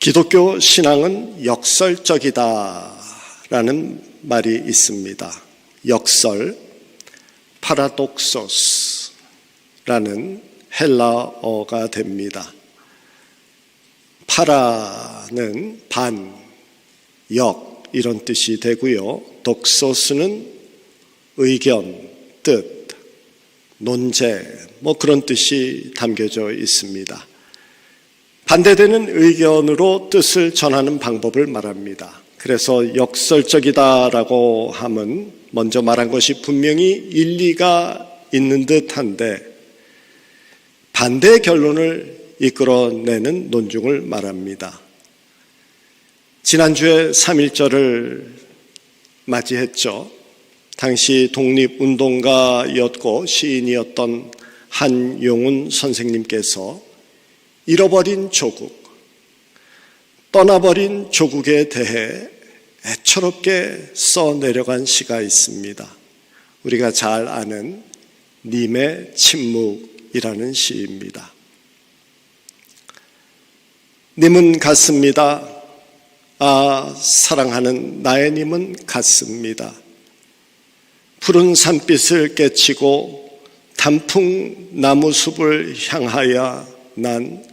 기독교 신앙은 역설적이다라는 말이 있습니다. 역설, 파라독소스라는 헬라어가 됩니다. 파라는 반, 역 이런 뜻이 되고요. 독소스는 의견, 뜻, 논제 그런 뜻이 담겨져 있습니다. 반대되는 의견으로 뜻을 전하는 방법을 말합니다. 그래서 역설적이다라고 하면 먼저 말한 것이 분명히 일리가 있는 듯한데 반대 결론을 이끌어내는 논중을 말합니다. 지난주에 3.1절을 맞이했죠. 당시 독립운동가였고 시인이었던 한용운 선생님께서 잃어버린 조국, 떠나버린 조국에 대해 애처롭게 써내려간 시가 있습니다. 우리가 잘 아는 님의 침묵이라는 시입니다. 님은 같습니다. 사랑하는 나의 님은 같습니다. 푸른 산빛을 깨치고 단풍 나무숲을 향하여 난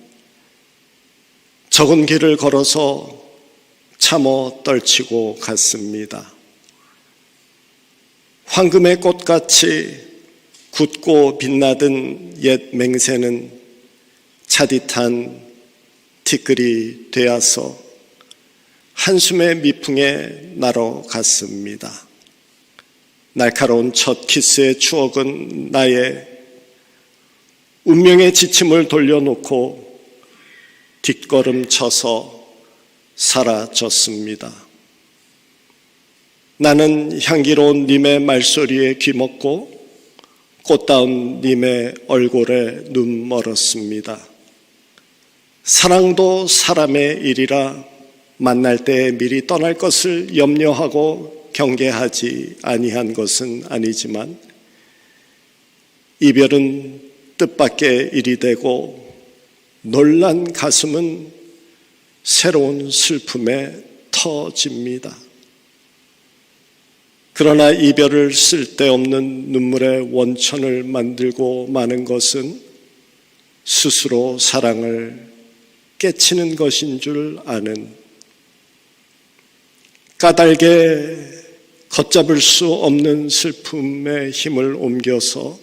적은 길을 걸어서 참어 떨치고 갔습니다. 황금의 꽃같이 굳고 빛나던 옛 맹세는 차디탄 티끌이 되어서 한숨의 미풍에 날아갔습니다. 날카로운 첫 키스의 추억은 나의 운명의 지침을 돌려놓고 뒷걸음 쳐서 사라졌습니다. 나는 향기로운 님의 말소리에 귀먹고 꽃다운 님의 얼굴에 눈 멀었습니다. 사랑도 사람의 일이라 만날 때 미리 떠날 것을 염려하고 경계하지 아니한 것은 아니지만 이별은 뜻밖의 일이 되고 놀란 가슴은 새로운 슬픔에 터집니다. 그러나 이별을 쓸데없는 눈물의 원천을 만들고 마는 것은 스스로 사랑을 깨치는 것인 줄 아는 까닭에 걷잡을 수 없는 슬픔의 힘을 옮겨서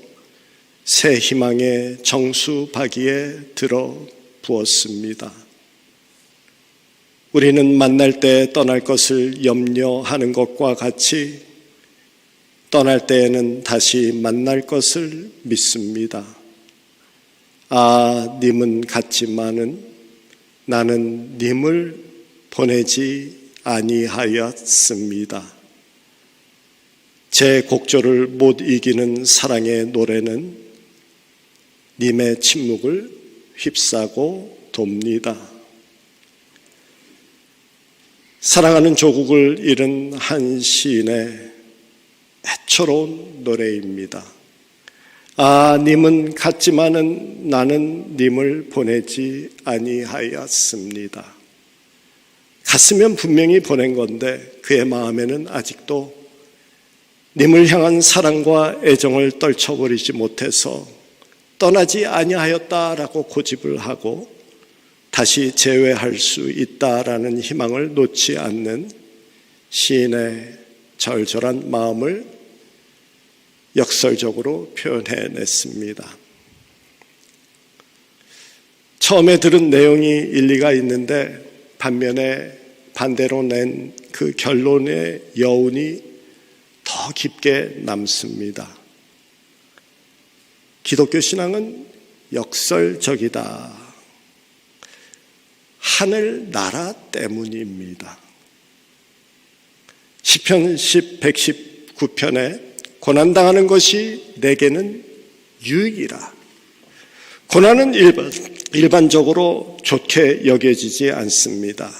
새 희망의 정수바기에 들어 부었습니다. 우리는 만날 때 떠날 것을 염려하는 것과 같이 떠날 때에는 다시 만날 것을 믿습니다. 님은 같지만은 나는 님을 보내지 아니하였습니다. 제 곡조를 못 이기는 사랑의 노래는 님의 침묵을 휩싸고 돕니다. 사랑하는 조국을 잃은 한 시인의 애처로운 노래입니다. 님은 같지만은 나는 님을 보내지 아니하였습니다. 갔으면 분명히 보낸 건데 그의 마음에는 아직도 님을 향한 사랑과 애정을 떨쳐버리지 못해서 떠나지 아니하였다라고 고집을 하고 다시 재회할 수 있다라는 희망을 놓지 않는 시인의 절절한 마음을 역설적으로 표현해냈습니다. 처음에 들은 내용이 일리가 있는데 반면에 반대로 낸 그 결론의 여운이 더 깊게 남습니다. 기독교 신앙은 역설적이다. 하늘 나라 때문입니다. 시편 119편에 고난당하는 것이 내게는 유익이라. 고난은 일반적으로 좋게 여겨지지 않습니다.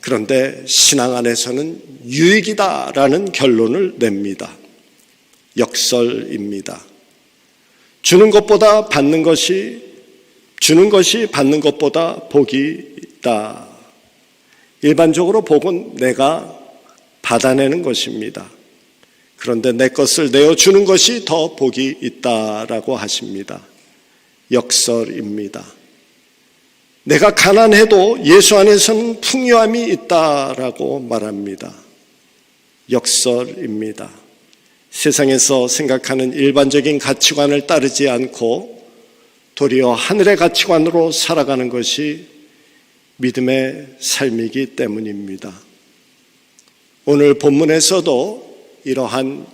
그런데 신앙 안에서는 유익이다라는 결론을 냅니다. 역설입니다. 주는 것이 받는 것보다 복이 있다. 일반적으로 복은 내가 받아내는 것입니다. 그런데 내 것을 내어주는 것이 더 복이 있다라고 하십니다. 역설입니다. 내가 가난해도 예수 안에서는 풍요함이 있다라고 말합니다. 역설입니다. 세상에서 생각하는 일반적인 가치관을 따르지 않고 도리어 하늘의 가치관으로 살아가는 것이 믿음의 삶이기 때문입니다. 오늘 본문에서도 이러한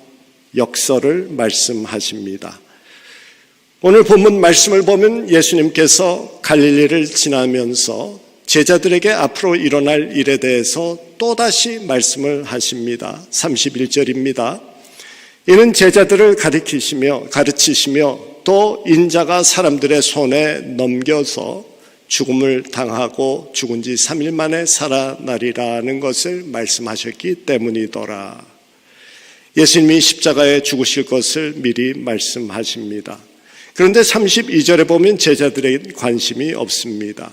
역설을 말씀하십니다. 오늘 본문 말씀을 보면 예수님께서 갈릴리를 지나면서 제자들에게 앞으로 일어날 일에 대해서 또다시 말씀을 하십니다. 31절입니다. 이는 제자들을 가르치시며 또 인자가 사람들의 손에 넘겨서 죽음을 당하고 죽은 지 3일 만에 살아나리라는 것을 말씀하셨기 때문이더라. 예수님이 십자가에 죽으실 것을 미리 말씀하십니다. 그런데 32절에 보면 제자들의 관심이 없습니다.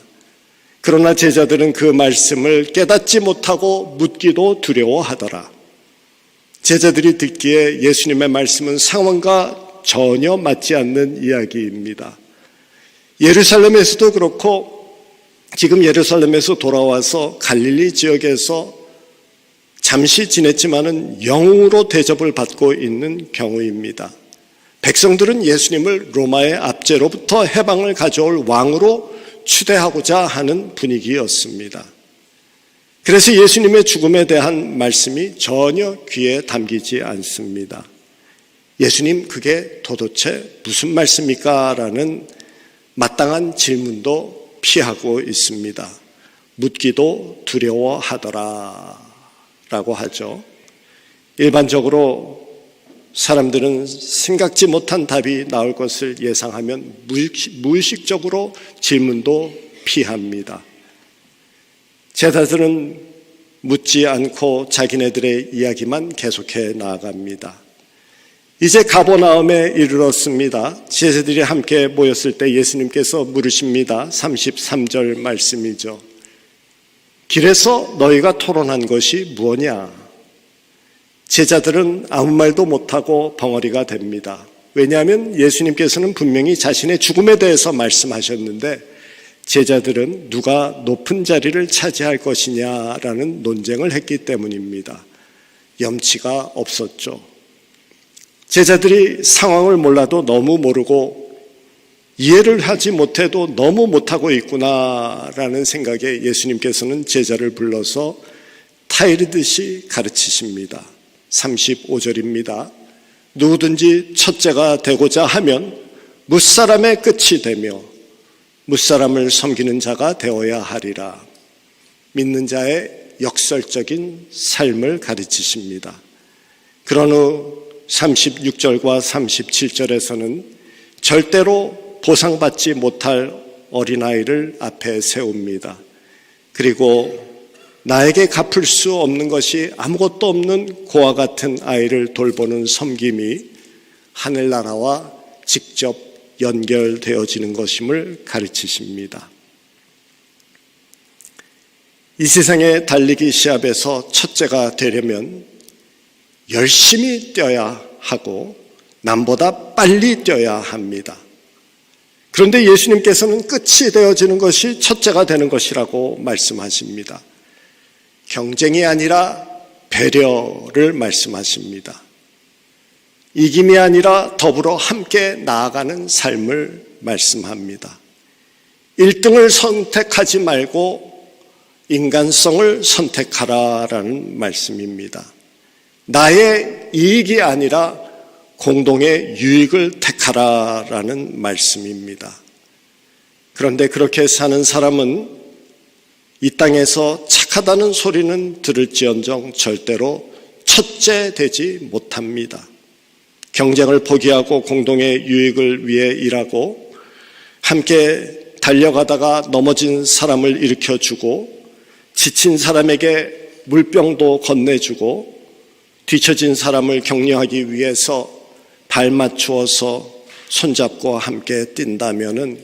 그러나 제자들은 그 말씀을 깨닫지 못하고 묻기도 두려워하더라. 제자들이 듣기에 예수님의 말씀은 상황과 전혀 맞지 않는 이야기입니다. 예루살렘에서도 그렇고 지금 예루살렘에서 돌아와서 갈릴리 지역에서 잠시 지냈지만은 영으로 대접을 받고 있는 경우입니다. 백성들은 예수님을 로마의 압제로부터 해방을 가져올 왕으로 추대하고자 하는 분위기였습니다. 그래서 예수님의 죽음에 대한 말씀이 전혀 귀에 담기지 않습니다. 예수님, 그게 도대체 무슨 말씀입니까? 라는 마땅한 질문도 피하고 있습니다. 묻기도 두려워하더라 라고 하죠. 일반적으로 사람들은 생각지 못한 답이 나올 것을 예상하면 무의식적으로 질문도 피합니다. 제자들은 묻지 않고 자기네들의 이야기만 계속해 나아갑니다. 이제 가버나움에 이르렀습니다. 제자들이 함께 모였을 때 예수님께서 물으십니다. 33절 말씀이죠. 길에서 너희가 토론한 것이 무엇냐? 제자들은 아무 말도 못하고 벙어리가 됩니다. 왜냐하면 예수님께서는 분명히 자신의 죽음에 대해서 말씀하셨는데 제자들은 누가 높은 자리를 차지할 것이냐라는 논쟁을 했기 때문입니다. 염치가 없었죠. 제자들이 상황을 몰라도 너무 모르고 이해를 하지 못해도 너무 못하고 있구나라는 생각에 예수님께서는 제자를 불러서 타이르듯이 가르치십니다. 35절입니다. 누구든지 첫째가 되고자 하면 무사람의 끝이 되며 무사람을 섬기는 자가 되어야 하리라. 믿는 자의 역설적인 삶을 가르치십니다. 그런 후 36절과 37절에서는 절대로 보상받지 못할 어린아이를 앞에 세웁니다. 그리고 나에게 갚을 수 없는 것이 아무것도 없는 고아 같은 아이를 돌보는 섬김이 하늘나라와 직접 연결되어지는 것임을 가르치십니다. 이 세상의 달리기 시합에서 첫째가 되려면 열심히 뛰어야 하고 남보다 빨리 뛰어야 합니다. 그런데 예수님께서는 끝이 되어지는 것이 첫째가 되는 것이라고 말씀하십니다. 경쟁이 아니라 배려를 말씀하십니다. 이김이 아니라 더불어 함께 나아가는 삶을 말씀합니다. 1등을 선택하지 말고 인간성을 선택하라라는 말씀입니다. 나의 이익이 아니라 공동의 유익을 택하라라는 말씀입니다. 그런데 그렇게 사는 사람은 이 땅에서 착하다는 소리는 들을지언정 절대로 첫째 되지 못합니다. 경쟁을 포기하고 공동의 유익을 위해 일하고 함께 달려가다가 넘어진 사람을 일으켜주고 지친 사람에게 물병도 건네주고 뒤처진 사람을 격려하기 위해서 발 맞추어서 손잡고 함께 뛴다면은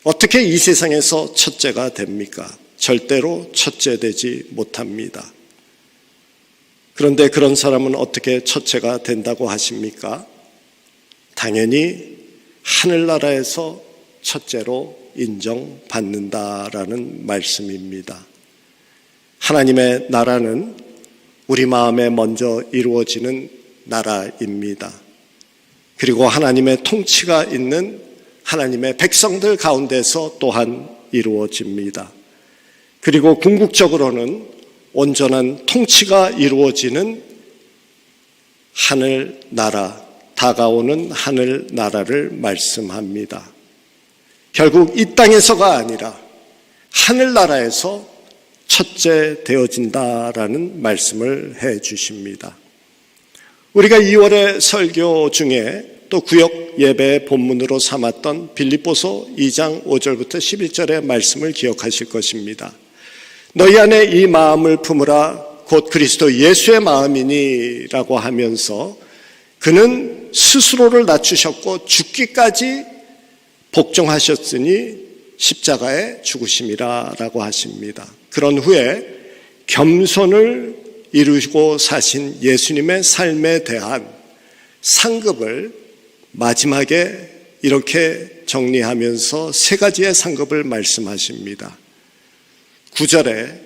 어떻게 이 세상에서 첫째가 됩니까? 절대로 첫째되지 못합니다. 그런데 그런 사람은 어떻게 첫째가 된다고 하십니까? 당연히 하늘나라에서 첫째로 인정받는다라는 말씀입니다. 하나님의 나라는 우리 마음에 먼저 이루어지는 나라입니다. 그리고 하나님의 통치가 있는 하나님의 백성들 가운데서 또한 이루어집니다. 그리고 궁극적으로는 온전한 통치가 이루어지는 하늘나라, 다가오는 하늘나라를 말씀합니다. 결국 이 땅에서가 아니라 하늘나라에서 첫째 되어진다라는 말씀을 해 주십니다. 우리가 2월의 설교 중에 또 구역 예배의 본문으로 삼았던 빌립보서 2장 5절부터 11절의 말씀을 기억하실 것입니다. 너희 안에 이 마음을 품으라 곧 그리스도 예수의 마음이니 라고 하면서 그는 스스로를 낮추셨고 죽기까지 복종하셨으니 십자가에 죽으심이라 라고 하십니다. 그런 후에 겸손을 이루고 사신 예수님의 삶에 대한 상급을 마지막에 이렇게 정리하면서 세 가지의 상급을 말씀하십니다. 9절에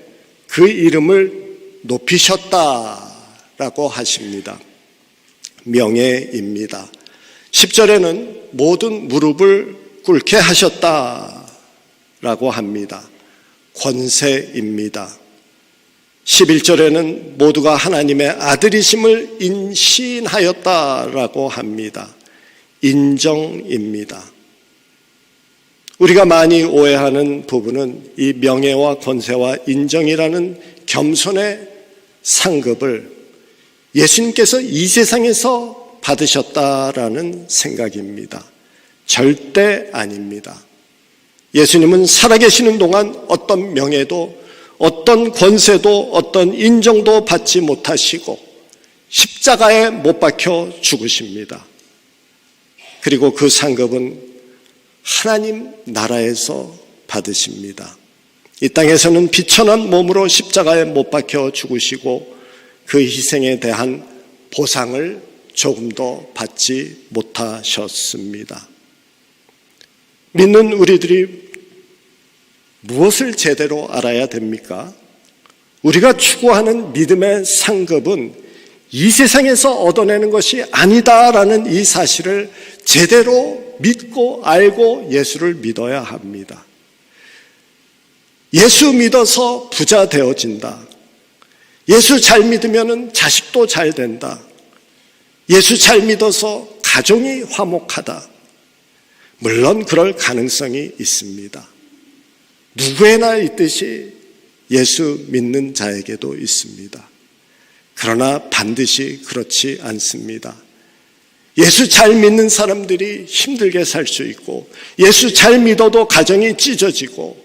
그 이름을 높이셨다라고 하십니다. 명예입니다. 10절에는 모든 무릎을 꿇게 하셨다라고 합니다. 권세입니다. 11절에는 모두가 하나님의 아들이심을 인신하였다라고 합니다. 인정입니다. 우리가 많이 오해하는 부분은 이 명예와 권세와 인정이라는 겸손의 상급을 예수님께서 이 세상에서 받으셨다라는 생각입니다. 절대 아닙니다. 예수님은 살아계시는 동안 어떤 명예도 어떤 권세도 어떤 인정도 받지 못하시고 십자가에 못 박혀 죽으십니다. 그리고 그 상급은 하나님 나라에서 받으십니다. 이 땅에서는 비천한 몸으로 십자가에 못 박혀 죽으시고 그 희생에 대한 보상을 조금도 받지 못하셨습니다. 믿는 우리들이 무엇을 제대로 알아야 됩니까? 우리가 추구하는 믿음의 상급은 이 세상에서 얻어내는 것이 아니다라는 이 사실을 제대로 믿고 알고 예수를 믿어야 합니다. 예수 믿어서 부자 되어진다. 예수 잘 믿으면 자식도 잘 된다. 예수 잘 믿어서 가정이 화목하다. 물론 그럴 가능성이 있습니다. 누구에나 있듯이 예수 믿는 자에게도 있습니다. 그러나 반드시 그렇지 않습니다. 예수 잘 믿는 사람들이 힘들게 살 수 있고 예수 잘 믿어도 가정이 찢어지고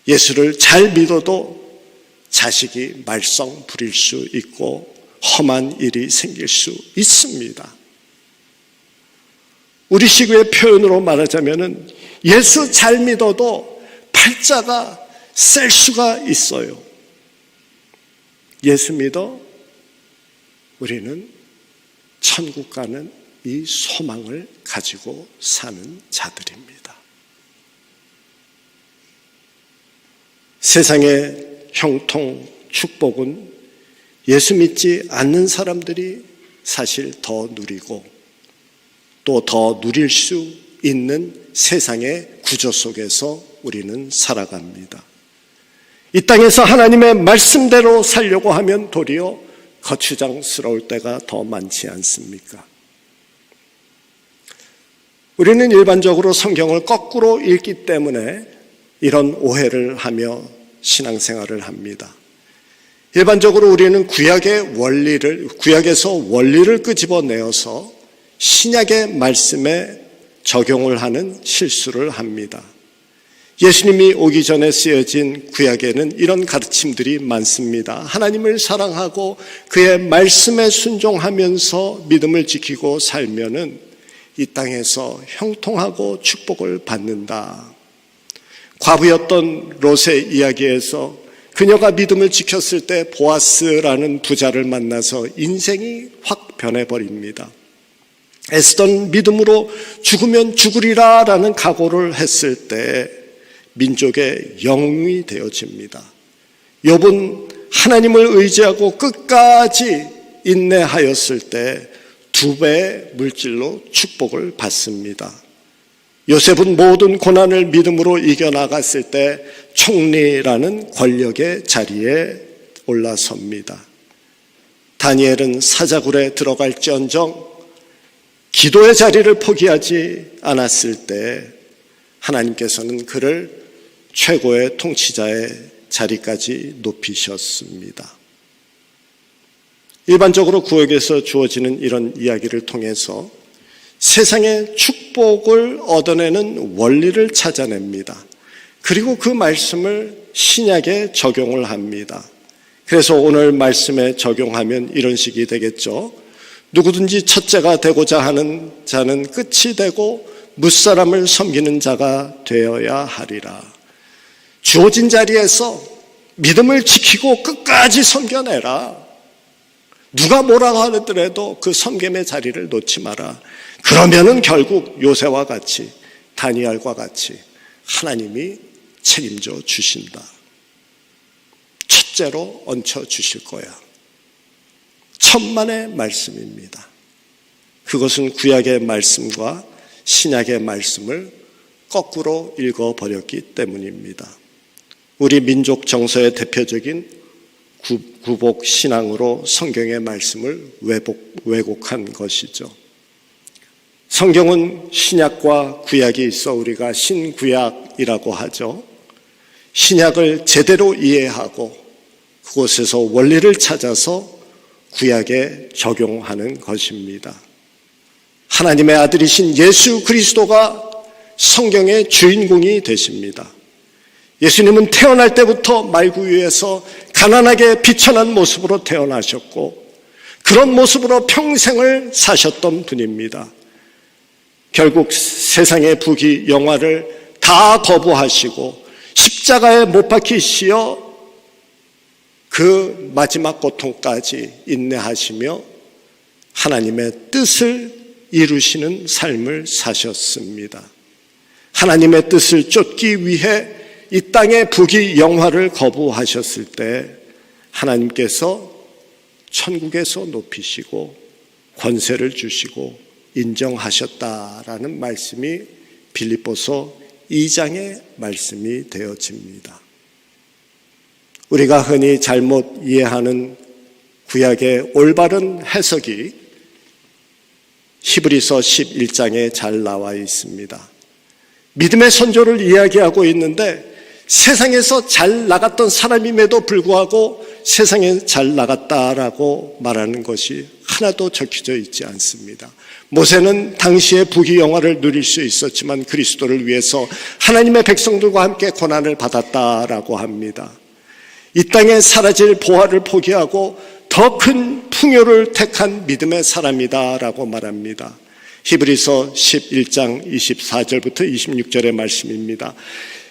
예수를 잘 믿어도 자식이 말썽 부릴 수 있고 험한 일이 생길 수 있습니다. 우리 시구의 표현으로 말하자면 예수 잘 믿어도 팔자가 셀 수가 있어요. 예수 믿어 우리는 천국 가는 이 소망을 가지고 사는 자들입니다. 세상의 형통, 축복은 예수 믿지 않는 사람들이 사실 더 누리고 또 더 누릴 수 있는 세상의 구조 속에서 우리는 살아갑니다. 이 땅에서 하나님의 말씀대로 살려고 하면 도리어 거추장스러울 때가 더 많지 않습니까? 우리는 일반적으로 성경을 거꾸로 읽기 때문에 이런 오해를 하며 신앙생활을 합니다. 일반적으로 우리는 구약에서 원리를 끄집어내어서 신약의 말씀에 적용을 하는 실수를 합니다. 예수님이 오기 전에 쓰여진 구약에는 이런 가르침들이 많습니다. 하나님을 사랑하고 그의 말씀에 순종하면서 믿음을 지키고 살면은 이 땅에서 형통하고 축복을 받는다. 과부였던 롯의 이야기에서 그녀가 믿음을 지켰을 때 보아스라는 부자를 만나서 인생이 확 변해버립니다. 애쓰던 믿음으로 죽으면 죽으리라 라는 각오를 했을 때 민족의 영웅이 되어집니다. 욥은 하나님을 의지하고 끝까지 인내하였을 때 2배의 물질로 축복을 받습니다. 요셉은 모든 고난을 믿음으로 이겨나갔을 때 총리라는 권력의 자리에 올라섭니다. 다니엘은 사자굴에 들어갈지언정 기도의 자리를 포기하지 않았을 때 하나님께서는 그를 최고의 통치자의 자리까지 높이셨습니다. 일반적으로 구역에서 주어지는 이런 이야기를 통해서 세상의 축복을 얻어내는 원리를 찾아냅니다. 그리고 그 말씀을 신약에 적용을 합니다. 그래서 오늘 말씀에 적용하면 이런 식이 되겠죠. 누구든지 첫째가 되고자 하는 자는 끝이 되고 무사람을 섬기는 자가 되어야 하리라. 주어진 자리에서 믿음을 지키고 끝까지 섬겨내라. 누가 뭐라고 하더라도 그 섬김의 자리를 놓지 마라. 그러면은 결국 요새와 같이 다니엘과 같이 하나님이 책임져 주신다. 첫째로 얹혀 주실 거야. 천만의 말씀입니다. 그것은 구약의 말씀과 신약의 말씀을 거꾸로 읽어버렸기 때문입니다. 우리 민족 정서의 대표적인 구복 신앙으로 성경의 말씀을 왜곡한 것이죠. 성경은 신약과 구약이 있어 우리가 신구약이라고 하죠. 신약을 제대로 이해하고 그곳에서 원리를 찾아서 구약에 적용하는 것입니다. 하나님의 아들이신 예수 그리스도가 성경의 주인공이 되십니다. 예수님은 태어날 때부터 말구유에서 가난하게 비천한 모습으로 태어나셨고 그런 모습으로 평생을 사셨던 분입니다. 결국 세상의 부귀 영화를 다 거부하시고 십자가에 못 박히시어 그 마지막 고통까지 인내하시며 하나님의 뜻을 이루시는 삶을 사셨습니다. 하나님의 뜻을 쫓기 위해 이 땅의 부귀 영화를 거부하셨을 때 하나님께서 천국에서 높이시고 권세를 주시고 인정하셨다라는 말씀이 빌립보서 2장의 말씀이 되어집니다. 우리가 흔히 잘못 이해하는 구약의 올바른 해석이 히브리서 11장에 잘 나와 있습니다. 믿음의 선조를 이야기하고 있는데 세상에서 잘 나갔던 사람임에도 불구하고 세상에 잘 나갔다라고 말하는 것이 하나도 적혀져 있지 않습니다. 모세는 당시의 부귀 영화를 누릴 수 있었지만 그리스도를 위해서 하나님의 백성들과 함께 고난을 받았다라고 합니다. 이 땅에 사라질 보화를 포기하고 더 큰 풍요를 택한 믿음의 사람이다라고 말합니다. 히브리서 11장 24절부터 26절의 말씀입니다.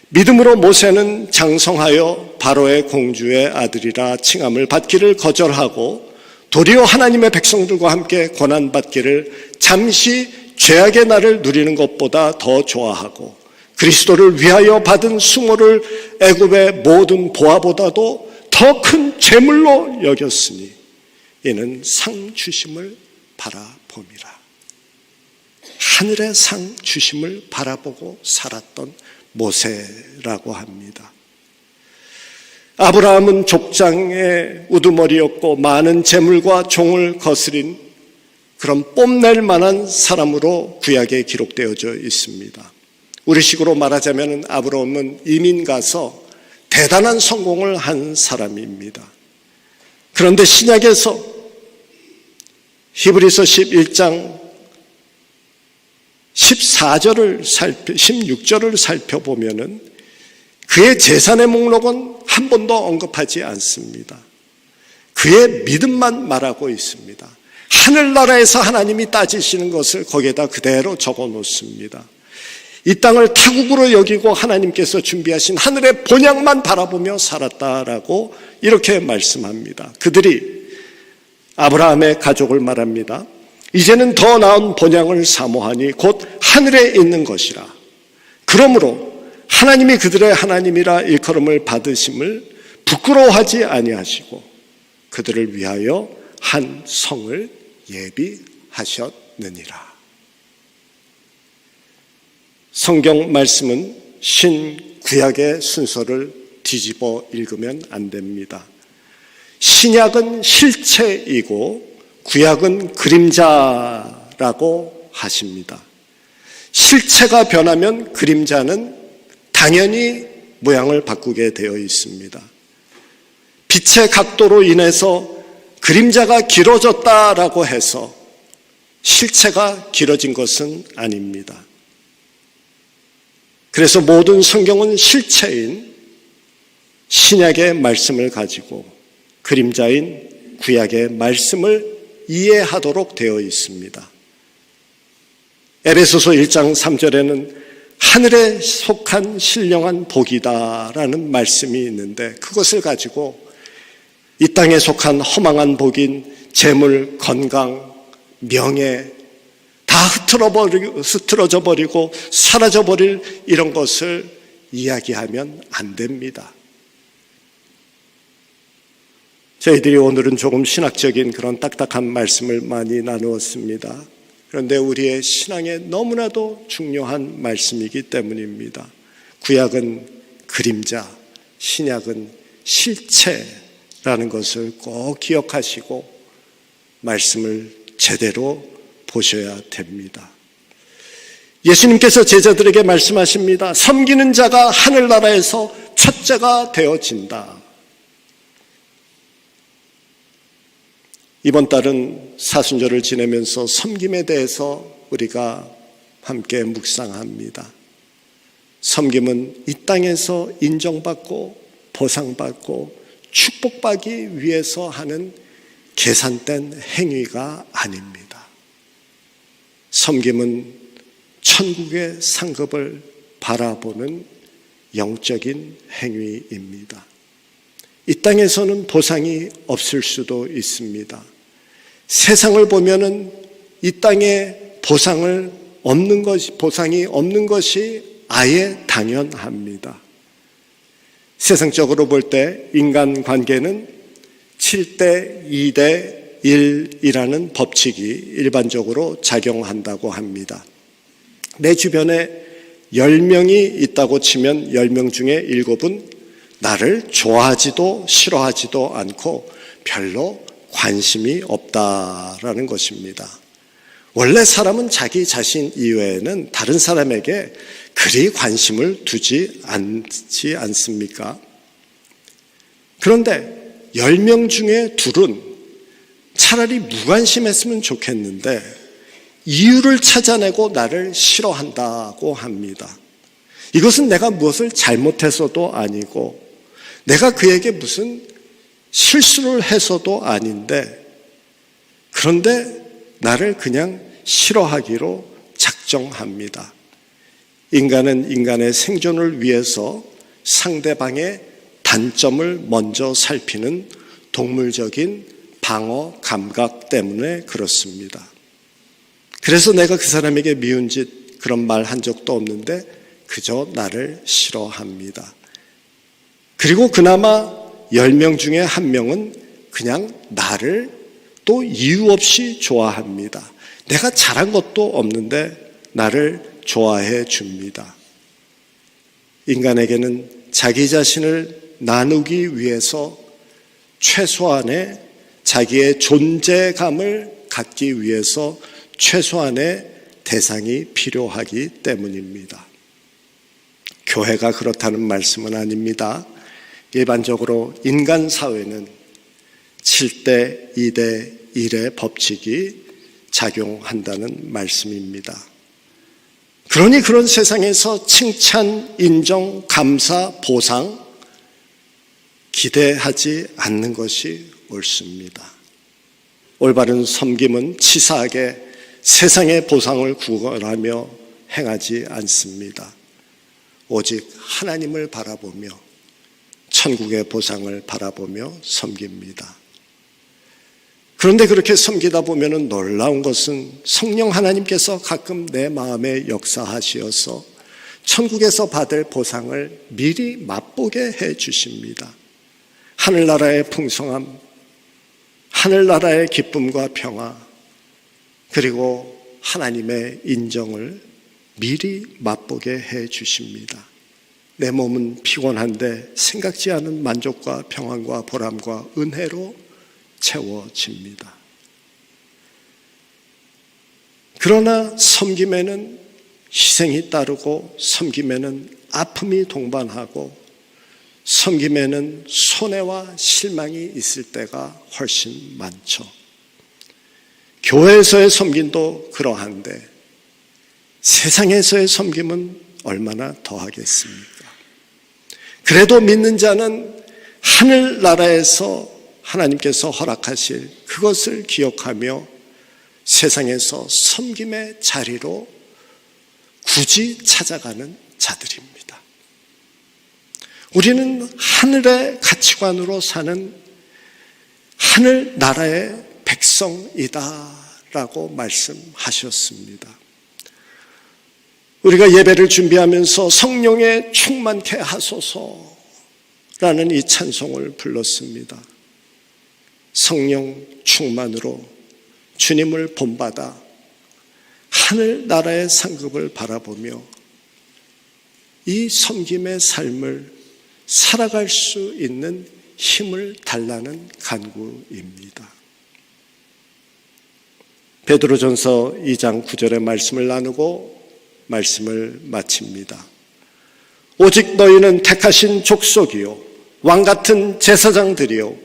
믿음으로 모세는 장성하여 바로의 공주의 아들이라 칭함을 받기를 거절하고 도리어 하나님의 백성들과 함께 고난받기를 잠시 죄악의 날을 누리는 것보다 더 좋아하고 그리스도를 위하여 받은 수모를 애굽의 모든 보화보다도 더 큰 재물로 여겼으니 이는 상 주심을 바라봄이라. 하늘의 상 주심을 바라보고 살았던 모세라고 합니다. 아브라함은 족장의 우두머리였고 많은 재물과 종을 거스린 그런 뽐낼 만한 사람으로 구약에 기록되어져 있습니다. 우리식으로 말하자면 아브라함은 이민 가서 대단한 성공을 한 사람입니다. 그런데 신약에서 히브리서 11장 16절을 살펴보면은 그의 재산의 목록은 한 번도 언급하지 않습니다. 그의 믿음만 말하고 있습니다. 하늘나라에서 하나님이 따지시는 것을 거기에다 그대로 적어 놓습니다. 이 땅을 타국으로 여기고 하나님께서 준비하신 하늘의 본향만 바라보며 살았다라고 이렇게 말씀합니다. 그들이 아브라함의 가족을 말합니다. 이제는 더 나은 본향을 사모하니 곧 하늘에 있는 것이라. 그러므로 하나님이 그들의 하나님이라 일컬음을 받으심을 부끄러워하지 아니하시고 그들을 위하여 한 성을 예비하셨느니라. 성경 말씀은 신구약의 순서를 뒤집어 읽으면 안 됩니다. 신약은 실체이고 구약은 그림자라고 하십니다. 실체가 변하면 그림자는 당연히 모양을 바꾸게 되어 있습니다. 빛의 각도로 인해서 그림자가 길어졌다라고 해서 실체가 길어진 것은 아닙니다. 그래서 모든 성경은 실체인 신약의 말씀을 가지고 그림자인 구약의 말씀을 이해하도록 되어 있습니다. 에베소서 1장 3절에는 하늘에 속한 신령한 복이다라는 말씀이 있는데 그것을 가지고 이 땅에 속한 허망한 복인 재물, 건강, 명예 다 흐트러져 버리고 사라져 버릴 이런 것을 이야기하면 안 됩니다. 저희들이 오늘은 조금 신학적인 그런 딱딱한 말씀을 많이 나누었습니다. 그런데 우리의 신앙에 너무나도 중요한 말씀이기 때문입니다. 구약은 그림자, 신약은 실체라는 것을 꼭 기억하시고 말씀을 제대로 보셔야 됩니다. 예수님께서 제자들에게 말씀하십니다. 섬기는 자가 하늘나라에서 첫째가 되어진다. 이번 달은 사순절을 지내면서 섬김에 대해서 우리가 함께 묵상합니다. 섬김은 이 땅에서 인정받고 보상받고 축복받기 위해서 하는 계산된 행위가 아닙니다. 섬김은 천국의 상급을 바라보는 영적인 행위입니다. 이 땅에서는 보상이 없을 수도 있습니다. 세상을 보면은 이 땅에 보상이 없는 것이 아예 당연합니다. 세상적으로 볼 때 인간 관계는 7대 2대 1이라는 법칙이 일반적으로 작용한다고 합니다. 내 주변에 10명이 있다고 치면 10명 중에 7은 나를 좋아하지도 싫어하지도 않고 별로 관심이 없다라는 것입니다. 원래 사람은 자기 자신 이외에는 다른 사람에게 그리 관심을 두지 않지 않습니까? 그런데 10명 중에 2은 차라리 무관심했으면 좋겠는데 이유를 찾아내고 나를 싫어한다고 합니다. 이것은 내가 무엇을 잘못해서도 아니고 내가 그에게 무슨 실수를 해서도 아닌데 그런데 나를 그냥 싫어하기로 작정합니다. 인간은 인간의 생존을 위해서 상대방의 단점을 먼저 살피는 동물적인 방어 감각 때문에 그렇습니다. 그래서 내가 그 사람에게 미운 짓 그런 말 한 적도 없는데 그저 나를 싫어합니다. 그리고 그나마 10명 중에 1명은 그냥 나를 또 이유 없이 좋아합니다. 내가 잘한 것도 없는데 나를 좋아해 줍니다. 인간에게는 자기 자신을 나누기 위해서 최소한의 자기의 존재감을 갖기 위해서 최소한의 대상이 필요하기 때문입니다. 교회가 그렇다는 말씀은 아닙니다. 일반적으로 인간 사회는 7대 2대 1의 법칙이 작용한다는 말씀입니다. 그러니 그런 세상에서 칭찬, 인정, 감사, 보상 기대하지 않는 것이 옳습니다. 올바른 섬김은 치사하게 세상의 보상을 구걸하며 행하지 않습니다. 오직 하나님을 바라보며 천국의 보상을 바라보며 섬깁니다. 그런데 그렇게 섬기다 보면 놀라운 것은 성령 하나님께서 가끔 내 마음에 역사하시어서 천국에서 받을 보상을 미리 맛보게 해 주십니다. 하늘나라의 풍성함, 하늘나라의 기쁨과 평화, 그리고 하나님의 인정을 미리 맛보게 해 주십니다. 내 몸은 피곤한데 생각지 않은 만족과 평안과 보람과 은혜로 채워집니다. 그러나 섬김에는 희생이 따르고 섬김에는 아픔이 동반하고 섬김에는 손해와 실망이 있을 때가 훨씬 많죠. 교회에서의 섬김도 그러한데 세상에서의 섬김은 얼마나 더하겠습니까? 그래도 믿는 자는 하늘나라에서 하나님께서 허락하실 그것을 기억하며 세상에서 섬김의 자리로 굳이 찾아가는 자들입니다. 우리는 하늘의 가치관으로 사는 하늘나라의 백성이다라고 말씀하셨습니다. 우리가 예배를 준비하면서 성령에 충만케 하소서라는 이 찬송을 불렀습니다. 성령 충만으로 주님을 본받아 하늘나라의 상급을 바라보며 이 섬김의 삶을 살아갈 수 있는 힘을 달라는 간구입니다. 베드로전서 2장 9절의 말씀을 나누고 말씀을 마칩니다. 오직 너희는 택하신 족속이요 왕같은 제사장들이요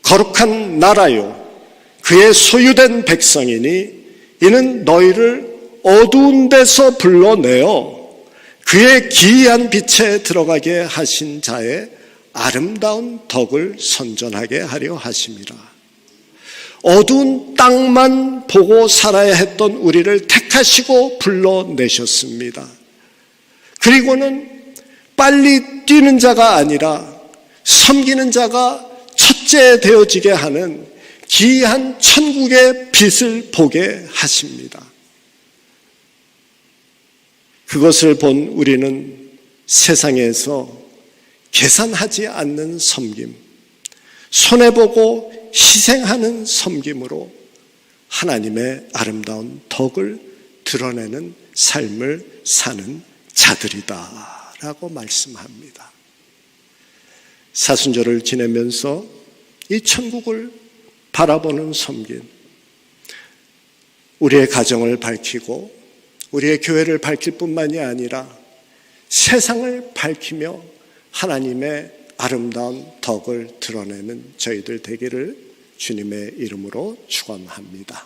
거룩한 나라요 그의 소유된 백성이니 이는 너희를 어두운 데서 불러내어 그의 기이한 빛에 들어가게 하신 자의 아름다운 덕을 선전하게 하려 하심이라. 어두운 땅만 보고 살아야 했던 우리를 택하시고 불러내셨습니다. 그리고는 빨리 뛰는 자가 아니라 섬기는 자가 첫째 되어지게 하는 기이한 천국의 빛을 보게 하십니다. 그것을 본 우리는 세상에서 계산하지 않는 섬김, 손해보고 희생하는 섬김으로 하나님의 아름다운 덕을 드러내는 삶을 사는 자들이다라고 말씀합니다. 사순절을 지내면서 이 천국을 바라보는 섬김, 우리의 가정을 밝히고 우리의 교회를 밝힐 뿐만이 아니라 세상을 밝히며 하나님의 아름다운 덕을 드러내는 저희들 되기를 주님의 이름으로 축원합니다.